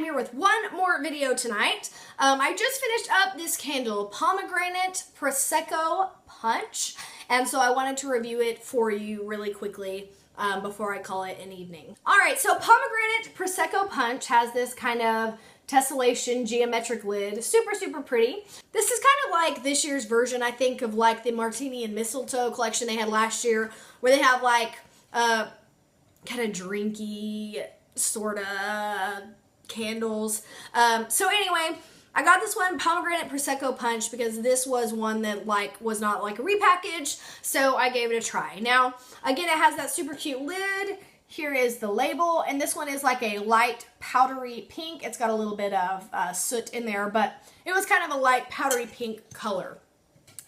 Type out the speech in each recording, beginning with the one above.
here with one more video tonight. I just finished up this candle, Pomegranate Prosecco Punch, and so I wanted to review it for you really quickly before I call it an evening. Alright, so Pomegranate Prosecco Punch has this kind of tessellation geometric lid. Super pretty. This is kind of like this year's version, I think, of like the Martini and Mistletoe collection they had last year, where they have like kind of drinky sort of candles. So anyway, I got this one, Pomegranate Prosecco Punch, because this was one that like was not like a repackage, so I gave it a try. Now, again, it has that super cute lid. Here is the label, and this one is like a light powdery pink. It's got a little bit of soot in there, but it was kind of a light powdery pink color.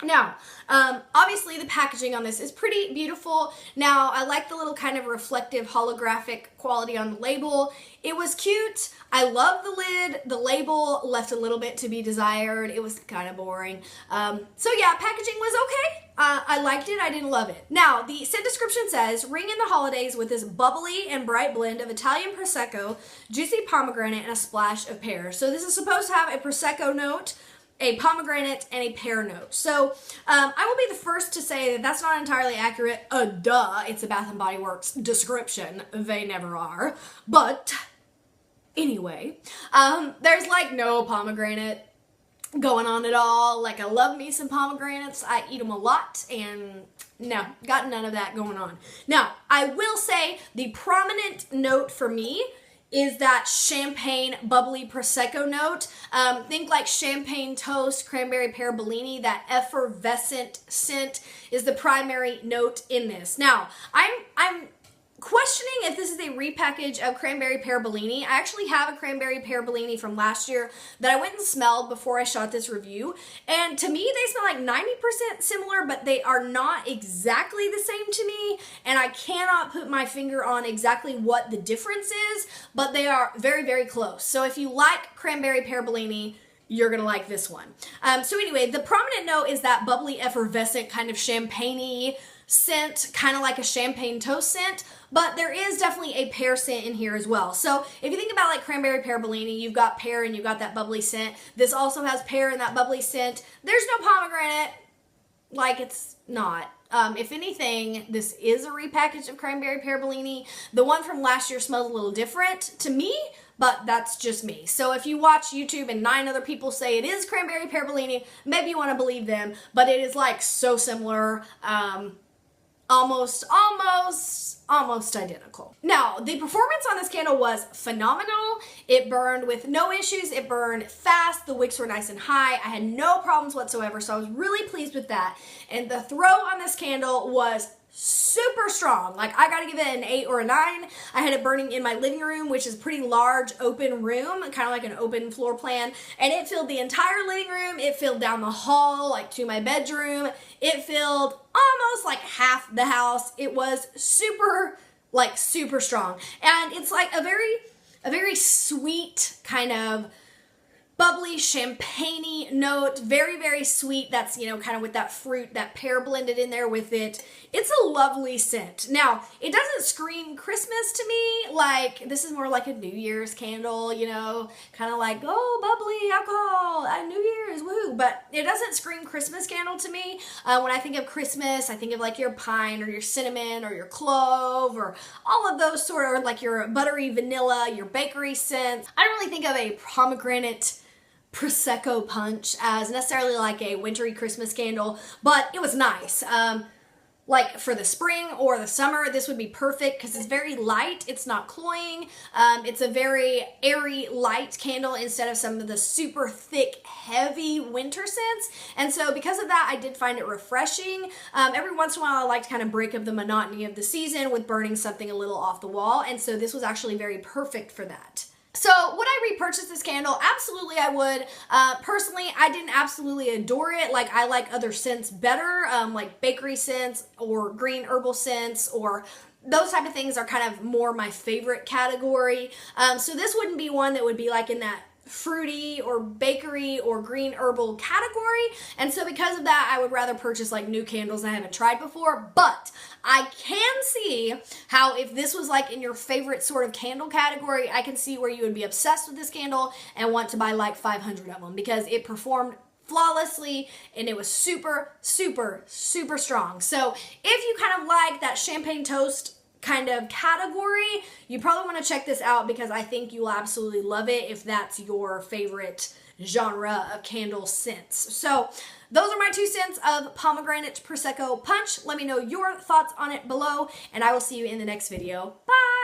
Now, obviously the packaging on this is pretty beautiful. Now, I like the little kind of reflective holographic quality on the label. It was cute. I love the lid. The label left a little bit to be desired. It was kind of boring. So yeah, packaging was okay. I liked it. I didn't love it. Now, the scent description says, ring in the holidays with this bubbly and bright blend of Italian Prosecco, juicy pomegranate, and a splash of pear. So this is supposed to have a Prosecco note, a pomegranate, and a pear note. So I will be the first to say that that's not entirely accurate. Duh, it's a Bath & Body Works description. They never are. But anyway, there's like no pomegranate going on at all. Like, I love me some pomegranates. I eat them a lot, and no, got none of that going on. Now, I will say the prominent note for me is that champagne bubbly Prosecco note. Think like champagne toast, cranberry pear Bellini. That effervescent scent is the primary note in this. Now, I'm questioning if this is a repackage of cranberry pear Bellini. I actually have a cranberry pear Bellini from last year that I went and smelled before I shot this review, and to me they smell like 90% similar, but they are not exactly the same to me, and I cannot put my finger on exactly what the difference is, but they are very close. So if you like cranberry pear Bellini, you're gonna like this one. So anyway, the prominent note is that bubbly, effervescent kind of champagne-y scent, kind of like a champagne toast scent, but there is definitely a pear scent in here as well. So if you think about like cranberry pear Bellini, you've got pear and you've got that bubbly scent. This also has pear and that bubbly scent. There's no pomegranate, like it's not. If anything, this is a repackage of cranberry pear Bellini. The one from last year smells a little different to me, but that's just me. So if you watch YouTube and 9 other people say it is cranberry pear Bellini, maybe you want to believe them, but it is like so similar. Almost identical. Now, the performance on this candle was phenomenal. It burned with no issues. It burned fast. The wicks were nice and high. I had no problems whatsoever, so I was really pleased with that. And the throw on this candle was super strong. Like, I gotta give it an 8 or a 9. I had it burning in my living room, which is a pretty large open room, kind of like an open floor plan, and it filled the entire living room. It filled down the hall, like to my bedroom. It filled almost like half the house. It was super strong, and it's like a very sweet kind of bubbly, champagne-y note, very sweet. That's, you know, kind of with that fruit, that pear blended in there with it. It's a lovely scent. Now, it doesn't scream Christmas to me. Like, this is more like a New Year's candle, you know, kind of like, oh, bubbly alcohol, New Year's, woohoo. But it doesn't scream Christmas candle to me. When I think of Christmas, I think of like your pine or your cinnamon or your clove or all of those sort of, like your buttery vanilla, your bakery scents. I don't really think of a pomegranate Prosecco Punch as necessarily like a wintry Christmas candle, but it was nice. Like for the spring or the summer, this would be perfect because it's very light. It's not cloying. It's a very airy, light candle instead of some of the super thick, heavy winter scents. And so because of that, I did find it refreshing. Every once in a while, I like to kind of break up the monotony of the season with burning something a little off the wall. And so this was actually very perfect for that. So would I repurchase this candle? Absolutely I would. Personally, I didn't absolutely adore it. Like, I like other scents better, like bakery scents or green herbal scents, or those type of things are kind of more my favorite category. So this wouldn't be one that would be like in that fruity or bakery or green herbal category. And so because of that, I would rather purchase like new candles I haven't tried before. But I can see how if this was like in your favorite sort of candle category, I can see where you would be obsessed with this candle and want to buy like 500 of them because it performed flawlessly and it was super, super, super strong. So if you kind of like that champagne toast kind of category, you probably want to check this out because I think you'll absolutely love it if that's your favorite genre of candle scents. So those are my 2 cents of Pomegranate Prosecco Punch. Let me know your thoughts on it below, and I will see you in the next video. Bye!